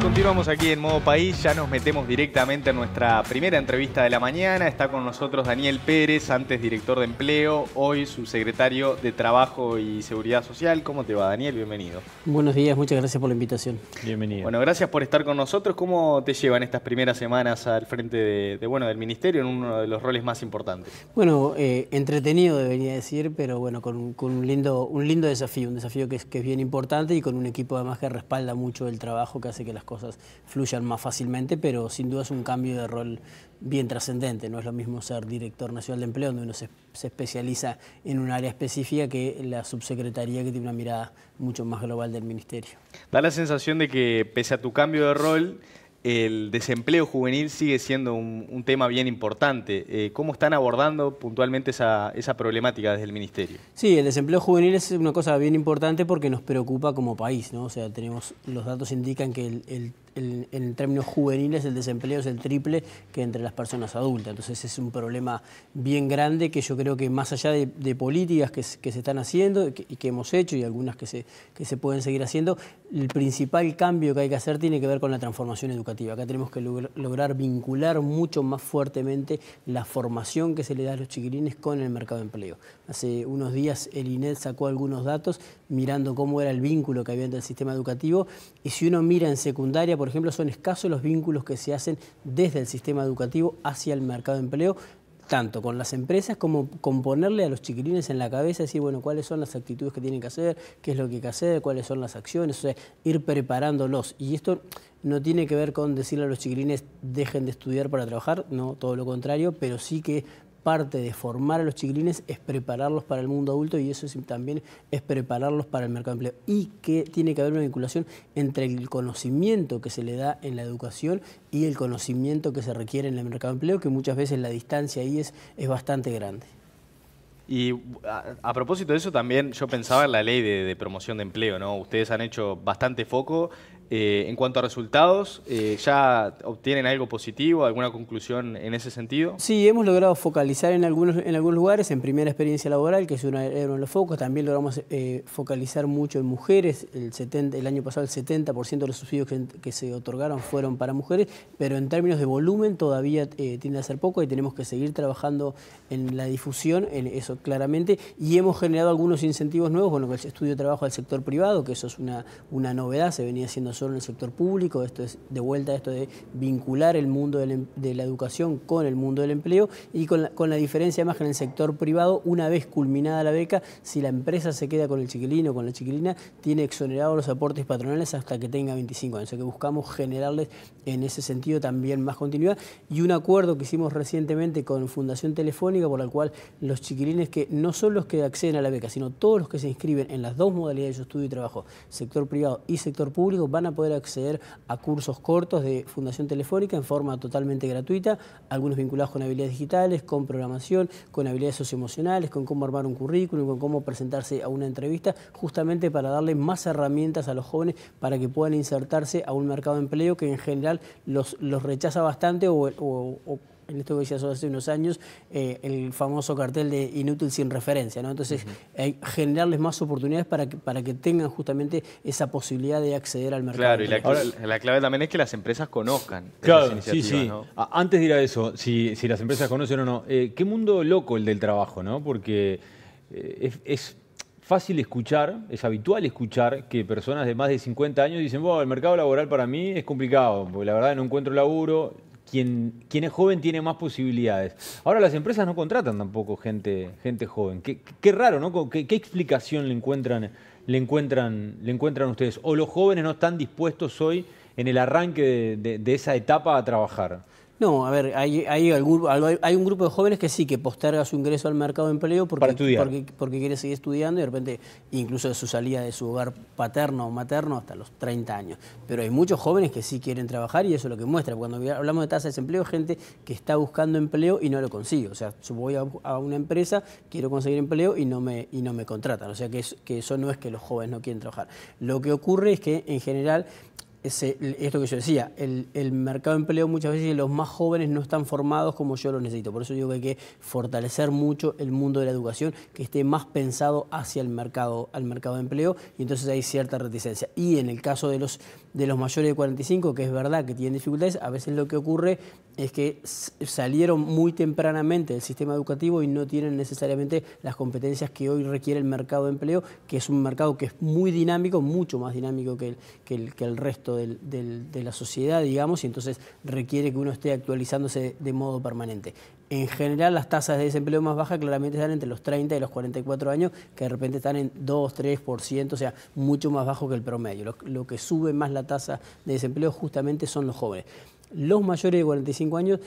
Continuamos aquí en Modo País, ya nos metemos directamente en nuestra primera entrevista de la mañana. Está con nosotros Daniel Pérez, antes director de empleo, hoy subsecretario de Trabajo y Seguridad Social. ¿Cómo te va, Daniel? Bienvenido. Buenos días, muchas gracias por la invitación. Bienvenido. Bueno, gracias por estar con nosotros. ¿Cómo te llevan estas primeras semanas al frente del Ministerio en uno de los roles más importantes? Bueno, entretenido debería decir, pero bueno, con un lindo desafío, un desafío que es bien importante y con un equipo además que respalda mucho el trabajo, que hace que las cosas fluyan más fácilmente, pero sin duda es un cambio de rol bien trascendente. No es lo mismo ser director nacional de empleo, donde uno se especializa en un área específica, que la subsecretaría, que tiene una mirada mucho más global del ministerio. Da la sensación de que pese a tu cambio de rol, el desempleo juvenil sigue siendo un tema bien importante. ¿Cómo están abordando puntualmente esa problemática desde el Ministerio? Sí, el desempleo juvenil es una cosa bien importante porque nos preocupa como país, ¿no? O sea, los datos indican que en términos juveniles el desempleo es el triple que entre las personas adultas. Entonces es un problema bien grande que yo creo que más allá de políticas que se están haciendo y que hemos hecho y algunas que se pueden seguir haciendo, el principal cambio que hay que hacer tiene que ver con la transformación educativa. Acá tenemos que lograr vincular mucho más fuertemente la formación que se le da a los chiquilines con el mercado de empleo. Hace unos días el INED sacó algunos datos mirando cómo era el vínculo que había entre el sistema educativo, y si uno mira en secundaria, por ejemplo, son escasos los vínculos que se hacen desde el sistema educativo hacia el mercado de empleo, tanto con las empresas como con ponerle a los chiquilines en la cabeza, decir, bueno, cuáles son las actitudes que tienen que hacer, qué es lo que hay que hacer, cuáles son las acciones, o sea, ir preparándolos. Y esto no tiene que ver con decirle a los chiquilines dejen de estudiar para trabajar, no, todo lo contrario, pero sí que parte de formar a los chiquilines es prepararlos para el mundo adulto, y eso también es prepararlos para el mercado de empleo. Y que tiene que haber una vinculación entre el conocimiento que se le da en la educación y el conocimiento que se requiere en el mercado de empleo, que muchas veces la distancia ahí es bastante grande. Y a propósito de eso también yo pensaba en la ley de promoción de empleo, ¿no? Ustedes han hecho bastante foco. En cuanto a resultados, ¿ya obtienen algo positivo, alguna conclusión en ese sentido? Sí, hemos logrado focalizar en algunos lugares, en primera experiencia laboral, que es uno de los focos. También logramos focalizar mucho en mujeres. El año pasado el 70% de los subsidios que se otorgaron fueron para mujeres, pero en términos de volumen todavía tiende a ser poco y tenemos que seguir trabajando en la difusión, en eso claramente. Y hemos generado algunos incentivos nuevos, bueno, con el estudio de trabajo del sector privado, que eso es una novedad, se venía haciendo solo en el sector público. Esto es de vuelta esto de vincular el mundo de la educación con el mundo del empleo, y con la diferencia además que en el sector privado, una vez culminada la beca, si la empresa se queda con el chiquilino o con la chiquilina, tiene exonerados los aportes patronales hasta que tenga 25 años. O sea que buscamos generarles en ese sentido también más continuidad, y un acuerdo que hicimos recientemente con Fundación Telefónica, por el cual los chiquilines, que no son los que acceden a la beca, sino todos los que se inscriben en las dos modalidades de estudio y trabajo, sector privado y sector público, van a poder acceder a cursos cortos de Fundación Telefónica en forma totalmente gratuita, algunos vinculados con habilidades digitales, con programación, con habilidades socioemocionales, con cómo armar un currículum, con cómo presentarse a una entrevista, justamente para darle más herramientas a los jóvenes para que puedan insertarse a un mercado de empleo que en general los rechaza bastante, o en esto que decías hace unos años, el famoso cartel de inútil sin referencia, ¿no? Entonces, generarles más oportunidades para que tengan justamente esa posibilidad de acceder al mercado. Claro, y la clave también es que las empresas conozcan claro, esas iniciativas, ¿no? Antes de ir a eso, si las empresas conocen o no, qué mundo loco el del trabajo, ¿no? Porque es fácil escuchar, es habitual escuchar que personas de más de 50 años dicen, bueno, el mercado laboral para mí es complicado, porque la verdad no encuentro laburo. Quien es joven tiene más posibilidades. Ahora las empresas no contratan tampoco gente joven. Qué raro, ¿no? ¿Qué explicación le encuentran ustedes? ¿O los jóvenes no están dispuestos hoy en el arranque de esa etapa a trabajar? No, a ver, hay un grupo de jóvenes que sí, que posterga su ingreso al mercado de empleo porque quiere seguir estudiando, y de repente incluso de su salida de su hogar paterno o materno hasta los 30 años. Pero hay muchos jóvenes que sí quieren trabajar, y eso es lo que muestra. Cuando hablamos de tasa de desempleo, gente que está buscando empleo y no lo consigue. O sea, yo voy a una empresa, quiero conseguir empleo y no me contratan. O sea que eso no es que los jóvenes no quieren trabajar. Lo que ocurre es que en general esto que yo decía, el mercado de empleo muchas veces los más jóvenes no están formados como yo lo necesito. Por eso digo que hay que fortalecer mucho el mundo de la educación, que esté más pensado hacia el mercado, al mercado de empleo, y entonces hay cierta reticencia. Y en el caso de los mayores de 45, que es verdad que tienen dificultades, a veces lo que ocurre es que salieron muy tempranamente del sistema educativo y no tienen necesariamente las competencias que hoy requiere el mercado de empleo, que es un mercado que es muy dinámico, mucho más dinámico que el resto de la sociedad, digamos, y entonces requiere que uno esté actualizándose de modo permanente. En general, las tasas de desempleo más bajas claramente están entre los 30 y los 44 años, que de repente están en 2-3%, o sea, mucho más bajo que el promedio. Lo que sube más la tasa de desempleo justamente son los jóvenes. Los mayores de 45 años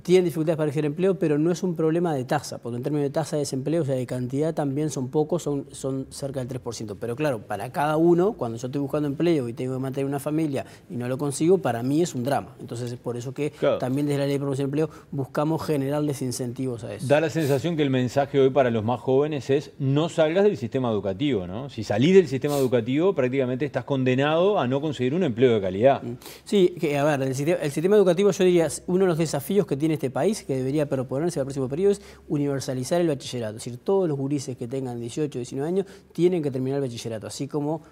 tienen dificultades para elegir empleo, pero no es un problema de tasa, porque en términos de tasa de desempleo, o sea, de cantidad también son pocos, son cerca del 3%. Pero claro, para cada uno, cuando yo estoy buscando empleo y tengo que mantener una familia y no lo consigo, para mí es un drama. Entonces es por eso que también desde la Ley de Promoción de Empleo buscamos generarles incentivos a eso. Da la sensación que el mensaje hoy para los más jóvenes es no salgas del sistema educativo, ¿no? Si salís del sistema educativo, prácticamente estás condenado a no conseguir un empleo de calidad. Sí, a ver, el sistema educativo, yo diría, uno de los desafíos que tiene este país, que debería proponerse al próximo periodo, es universalizar el bachillerato. Es decir, todos los gurises que tengan 18 o 19 años tienen que terminar el bachillerato. Así como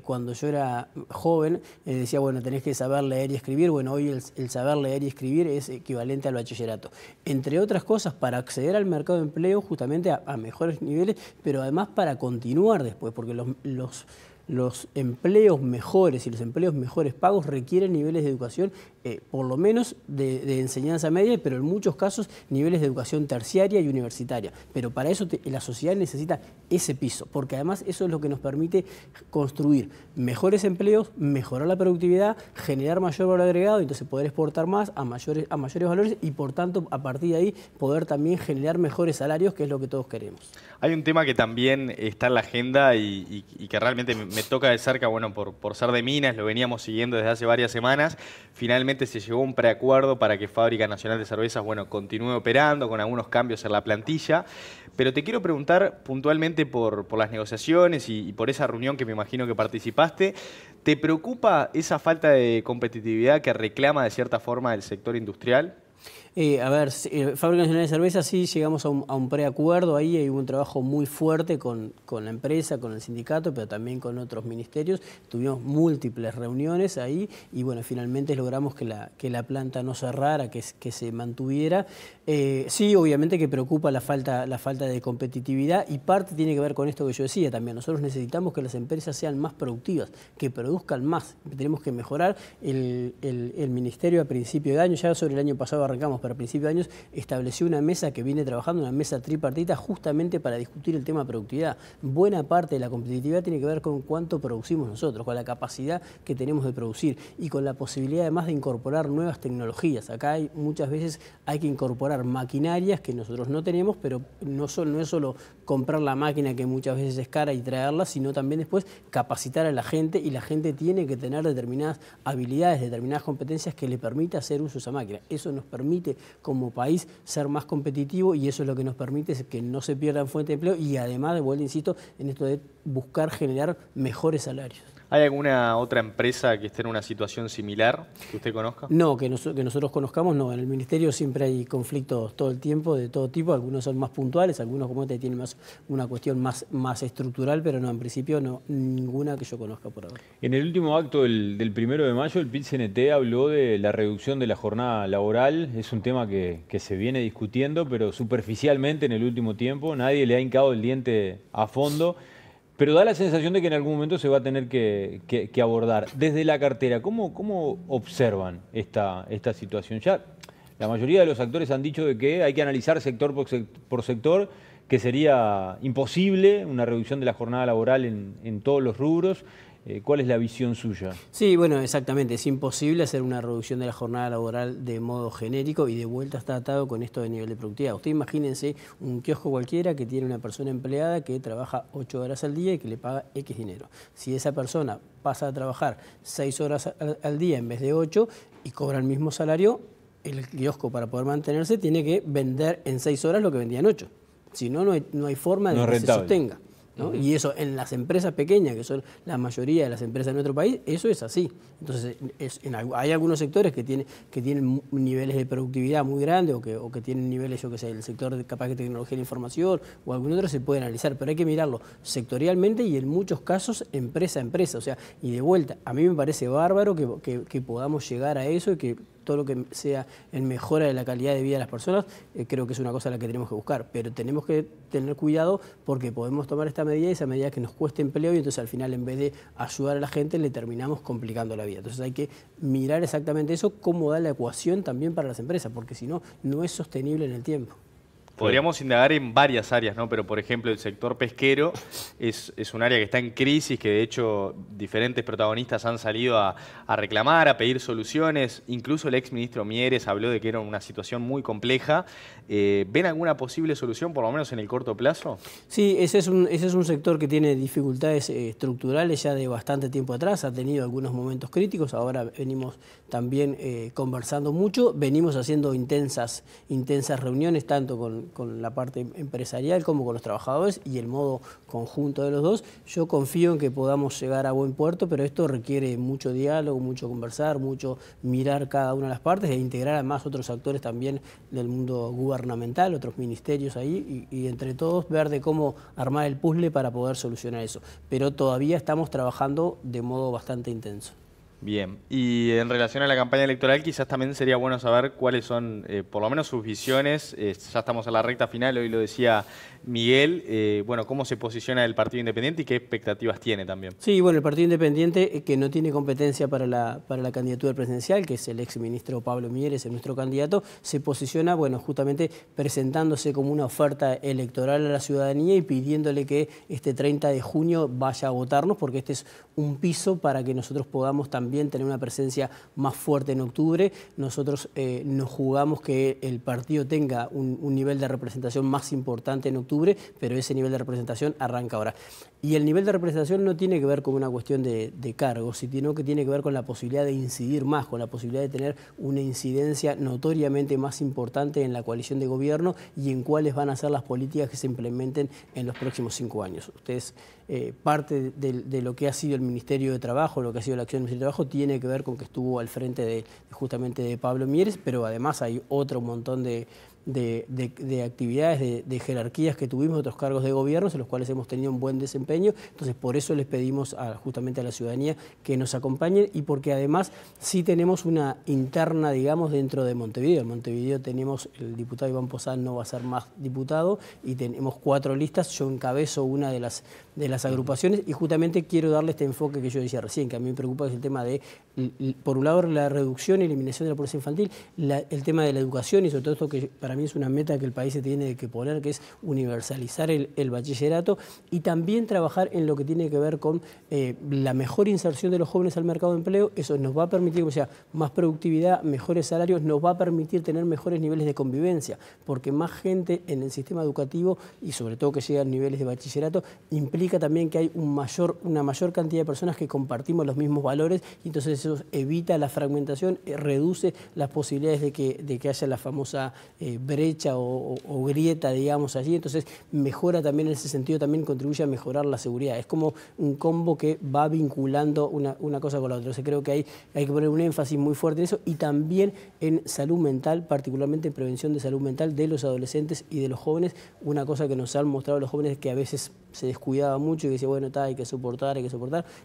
cuando yo era joven decía, bueno, tenés que saber leer y escribir. Bueno, hoy el saber leer y escribir es equivalente al bachillerato. Entre otras cosas, para acceder al mercado de empleo, justamente a mejores niveles, pero además para continuar después, porque los empleos mejores y los empleos mejores pagos requieren niveles de educación, por lo menos de enseñanza media, pero en muchos casos niveles de educación terciaria y universitaria. Pero para eso la sociedad necesita ese piso, porque además eso es lo que nos permite construir mejores empleos, mejorar la productividad, generar mayor valor agregado, y entonces poder exportar más a mayores valores y por tanto a partir de ahí poder también generar mejores salarios, que es lo que todos queremos. Hay un tema que también está en la agenda y que realmente me toca de cerca, bueno, por ser de Minas, lo veníamos siguiendo desde hace varias semanas. Finalmente se llegó a un preacuerdo para que Fábrica Nacional de Cervezas, bueno, continúe operando con algunos cambios en la plantilla. Pero te quiero preguntar puntualmente por las negociaciones y por esa reunión que me imagino que participaste. ¿Te preocupa esa falta de competitividad que reclama de cierta forma el sector industrial? A ver, Fábrica Nacional de Cerveza sí llegamos a un preacuerdo, ahí hay un trabajo muy fuerte con la empresa, con el sindicato, pero también con otros ministerios. Tuvimos múltiples reuniones ahí y bueno, finalmente logramos que la planta no cerrara, que se mantuviera. Sí, obviamente que preocupa la falta de competitividad y parte tiene que ver con esto que yo decía también. Nosotros necesitamos que las empresas sean más productivas, que produzcan más. Tenemos que mejorar. El ministerio a principio de año, ya sobre el año pasado arrancamos, pero a principio de años estableció una mesa que viene trabajando, una mesa tripartita justamente para discutir el tema de productividad. Buena parte de la competitividad tiene que ver con cuánto producimos nosotros, con la capacidad que tenemos de producir y con la posibilidad además de incorporar nuevas tecnologías. Acá muchas veces hay que incorporar maquinarias que nosotros no tenemos, pero no es solo comprar la máquina, que muchas veces es cara, y traerla, sino también después capacitar a la gente, y la gente tiene que tener determinadas habilidades, determinadas competencias que le permita hacer uso de esa máquina. Eso nos permite como país ser más competitivo y eso es lo que nos permite que no se pierdan fuentes de empleo y además, de vuelta insisto, en esto de buscar generar mejores salarios. ¿Hay alguna otra empresa que esté en una situación similar que usted conozca? No, que nosotros conozcamos, no. En el Ministerio siempre hay conflictos todo el tiempo, de todo tipo. Algunos son más puntuales, algunos como este tienen más una cuestión más estructural, pero no, en principio no, ninguna que yo conozca por ahora. En el último acto del 1 de mayo, el PIT-CNT habló de la reducción de la jornada laboral. Es un tema que se viene discutiendo, pero superficialmente en el último tiempo. Nadie le ha hincado el diente a fondo. Pero da la sensación de que en algún momento se va a tener que abordar. Desde la cartera, ¿cómo observan esta situación? Ya la mayoría de los actores han dicho de que hay que analizar sector por sector, que sería imposible una reducción de la jornada laboral en todos los rubros. ¿Cuál es la visión suya? Sí, bueno, exactamente. Es imposible hacer una reducción de la jornada laboral de modo genérico y de vuelta está atado con esto de nivel de productividad. Usted imagínense un kiosco cualquiera que tiene una persona empleada que trabaja 8 horas al día y que le paga X dinero. Si esa persona pasa a trabajar 6 horas al día en vez de 8 y cobra el mismo salario, el kiosco para poder mantenerse tiene que vender en 6 horas lo que vendía en 8. Si no, no hay forma de que se sostenga. ¿no? Y eso en las empresas pequeñas, que son la mayoría de las empresas de nuestro país, eso es así. Entonces, hay algunos sectores que tienen niveles de productividad muy grandes o que tienen niveles, yo que sé, el sector de capaz de tecnología de la información o algún otro se puede analizar, pero hay que mirarlo sectorialmente y en muchos casos empresa a empresa. O sea, y de vuelta, a mí me parece bárbaro que podamos llegar a eso y que todo lo que sea en mejora de la calidad de vida de las personas, creo que es una cosa a la que tenemos que buscar, pero tenemos que tener cuidado porque podemos tomar esta medida y esa medida que nos cueste empleo y entonces al final en vez de ayudar a la gente le terminamos complicando la vida. Entonces hay que mirar exactamente eso, cómo da la ecuación también para las empresas, porque si no, no es sostenible en el tiempo. Podríamos indagar en varias áreas, ¿no? Pero, por ejemplo, el sector pesquero es un área que está en crisis, que de hecho diferentes protagonistas han salido a reclamar, a pedir soluciones. Incluso el exministro Mieres habló de que era una situación muy compleja. ¿Ven alguna posible solución, por lo menos en el corto plazo? Sí, ese es un sector que tiene dificultades estructurales ya de bastante tiempo atrás. Ha tenido algunos momentos críticos. Ahora venimos también conversando mucho. Venimos haciendo intensas reuniones, tanto con la parte empresarial como con los trabajadores y el modo conjunto de los dos. Yo confío en que podamos llegar a buen puerto, pero esto requiere mucho diálogo, mucho conversar, mucho mirar cada una de las partes e integrar además otros actores también del mundo gubernamental, otros ministerios ahí y entre todos ver de cómo armar el puzzle para poder solucionar eso. Pero todavía estamos trabajando de modo bastante intenso. Bien, y en relación a la campaña electoral quizás también sería bueno saber cuáles son por lo menos sus visiones. Ya estamos en la recta final, hoy lo decía Miguel, bueno, cómo se posiciona el Partido Independiente y qué expectativas tiene también. Sí, bueno, el Partido Independiente que no tiene competencia para la candidatura presidencial, que es el exministro Pablo Mieres, es nuestro candidato, se posiciona, bueno, justamente presentándose como una oferta electoral a la ciudadanía y pidiéndole que este 30 de junio vaya a votarnos, porque este es un piso para que nosotros podamos también tener una presencia más fuerte en octubre. Nosotros nos jugamos que el partido tenga un nivel de representación más importante en octubre, pero ese nivel de representación arranca ahora. Y el nivel de representación no tiene que ver con una cuestión de cargos, sino que tiene que ver con la posibilidad de incidir más, con la posibilidad de tener una incidencia notoriamente más importante en la coalición de gobierno y en cuáles van a ser las políticas que se implementen en los próximos 5 años. Ustedes, parte de lo que ha sido el Ministerio de Trabajo, lo que ha sido la acción del Ministerio de Trabajo, tiene que ver con que estuvo al frente justamente de Pablo Mieres, pero además hay otro montón de actividades, de jerarquías que tuvimos, otros cargos de gobierno en los cuales hemos tenido un buen desempeño. Entonces por eso les pedimos justamente a la ciudadanía que nos acompañen y porque además sí tenemos una interna, digamos, dentro de Montevideo. En Montevideo tenemos, el diputado Iván Posada no va a ser más diputado y tenemos 4 listas, yo encabezo una de las agrupaciones y justamente quiero darle este enfoque que yo decía recién, que a mí me preocupa, que es el tema de, por un lado, la reducción y eliminación de la pobreza infantil, el tema de la educación y sobre todo esto que para mí es una meta que el país se tiene que poner, que es universalizar el bachillerato y también trabajar en lo que tiene que ver con la mejor inserción de los jóvenes al mercado de empleo. Eso nos va a permitir, o sea, más productividad, mejores salarios, nos va a permitir tener mejores niveles de convivencia, porque más gente en el sistema educativo y sobre todo que llega a niveles de bachillerato implica también que hay una mayor cantidad de personas que compartimos los mismos valores y entonces eso evita la fragmentación, reduce las posibilidades de que haya la famosa brecha o grieta, digamos, allí. Entonces mejora también en ese sentido, también contribuye a mejorar la seguridad. Es como un combo que va vinculando una cosa con la otra. O sea, creo que hay que poner un énfasis muy fuerte en eso y también en salud mental, particularmente en prevención de salud mental de los adolescentes y de los jóvenes. Una cosa que nos han mostrado los jóvenes es que a veces se descuidaba mucho y decía, bueno, hay que soportar.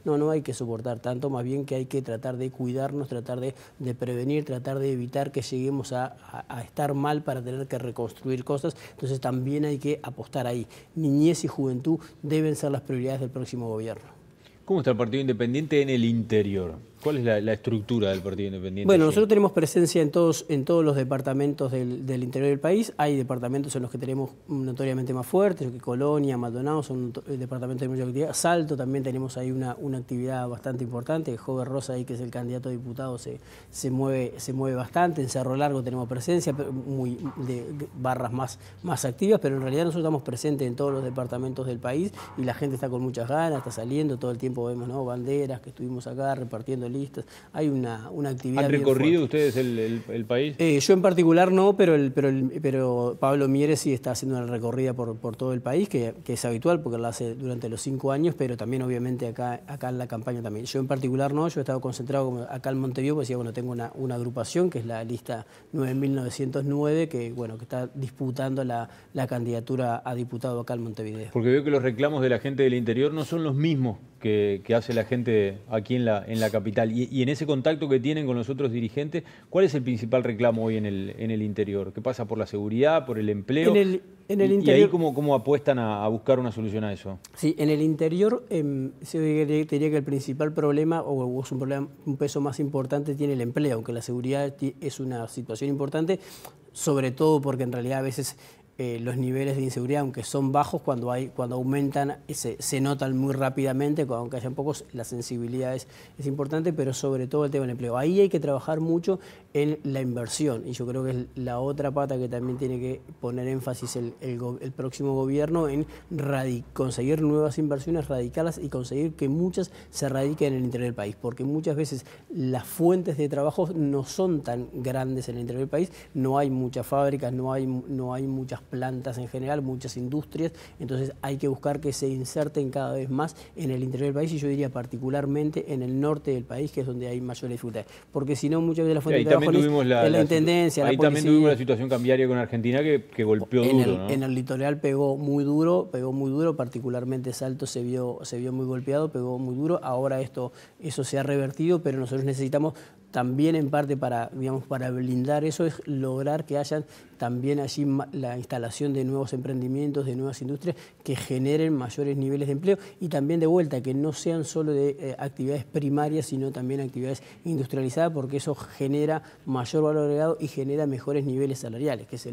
No hay que soportar tanto, más bien que hay que tratar de cuidarnos, tratar de prevenir, tratar de evitar que lleguemos a estar mal para tener que reconstruir cosas. Entonces también hay que apostar ahí. Niñez y juventud deben ser las prioridades del próximo gobierno. ¿Cómo está el Partido Independiente en el interior? ¿Cuál es la estructura del Partido Independiente? Bueno, nosotros tenemos presencia en todos los departamentos del interior del país. Hay departamentos en los que tenemos notoriamente más fuertes, que Colonia, Maldonado, son departamentos de mucha actividad. Salto también tenemos ahí una actividad bastante importante. Jover Rosa, ahí, que es el candidato a diputado, se mueve bastante. En Cerro Largo tenemos presencia, de barras más activas, pero en realidad nosotros estamos presentes en todos los departamentos del país y la gente está con muchas ganas, está saliendo, todo el tiempo vemos, ¿no?, banderas que estuvimos acá repartiendo especialistas. Hay una actividad ¿Han bien recorrido fuerte. ustedes el país? Yo en particular no, pero Pablo Mieres sí está haciendo una recorrida por todo el país, que es habitual porque lo hace durante los 5 años, pero también obviamente acá en la campaña también. Yo en particular no, yo he estado concentrado acá en Montevideo, porque decía, bueno, tengo una agrupación que es la lista 9909, que bueno, que está disputando la candidatura a diputado acá en Montevideo. Porque veo que los reclamos de la gente del interior no son los mismos que hace la gente aquí en la capital. Y en ese contacto que tienen con los otros dirigentes, ¿cuál es el principal reclamo hoy en el interior? ¿Qué pasa por la seguridad, por el empleo? En el interior, ¿Y ahí cómo apuestan a buscar una solución a eso? Sí, en el interior te diría que el principal problema, o es un peso más importante, tiene el empleo, aunque la seguridad es una situación importante, sobre todo porque en realidad a veces los niveles de inseguridad, aunque son bajos, cuando aumentan se notan muy rápidamente, aunque hayan pocos, la sensibilidad es importante, pero sobre todo el tema del empleo. Ahí hay que trabajar mucho en la inversión, y yo creo que es la otra pata que también tiene que poner énfasis el próximo gobierno, en conseguir nuevas inversiones, radicarlas y conseguir que muchas se radiquen en el interior del país, porque muchas veces las fuentes de trabajo no son tan grandes en el interior del país, no hay muchas fábricas, no hay muchas plantas en general, muchas industrias, entonces hay que buscar que se inserten cada vez más en el interior del país, y yo diría particularmente en el norte del país, que es donde hay mayores dificultades, porque si no muchas veces la fuente de trabajo es la intendencia, ahí la policía. También tuvimos la situación cambiaria con Argentina que golpeó duro, ¿no? En el litoral pegó muy duro, particularmente Salto se vio muy golpeado, pegó muy duro. Ahora eso se ha revertido, pero nosotros necesitamos también en parte para blindar eso, es lograr que hayan también allí la instalación de nuevos emprendimientos, de nuevas industrias que generen mayores niveles de empleo, y también de vuelta que no sean solo de actividades primarias, sino también actividades industrializadas, porque eso genera mayor valor agregado y genera mejores niveles salariales, que es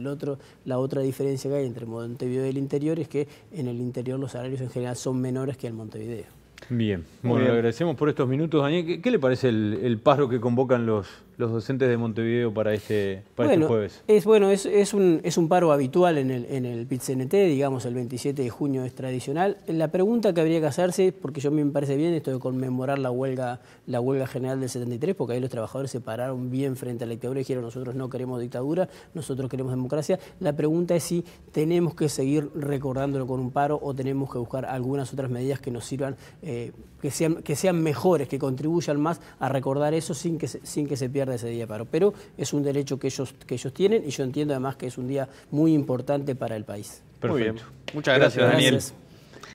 la otra diferencia que hay entre Montevideo y el interior, es que en el interior los salarios en general son menores que en Montevideo. Bien, bueno, le agradecemos por estos minutos, Daniel. ¿Qué le parece el paro que convocan los docentes de Montevideo para este jueves? Es un paro habitual en el PIT-CNT, digamos, el 27 de junio es tradicional. La pregunta que habría que hacerse, porque a mí me parece bien esto de conmemorar la huelga general del 73, porque ahí los trabajadores se pararon bien frente a la dictadura y dijeron: nosotros no queremos dictadura, nosotros queremos democracia. La pregunta es si tenemos que seguir recordándolo con un paro o tenemos que buscar algunas otras medidas que nos sirvan, que sean mejores, que contribuyan más a recordar eso sin que se pierda ese día de paro. Pero es un derecho que ellos tienen, y yo entiendo además que es un día muy importante para el país. Perfecto. Muy bien. Muchas gracias, Daniel. Gracias.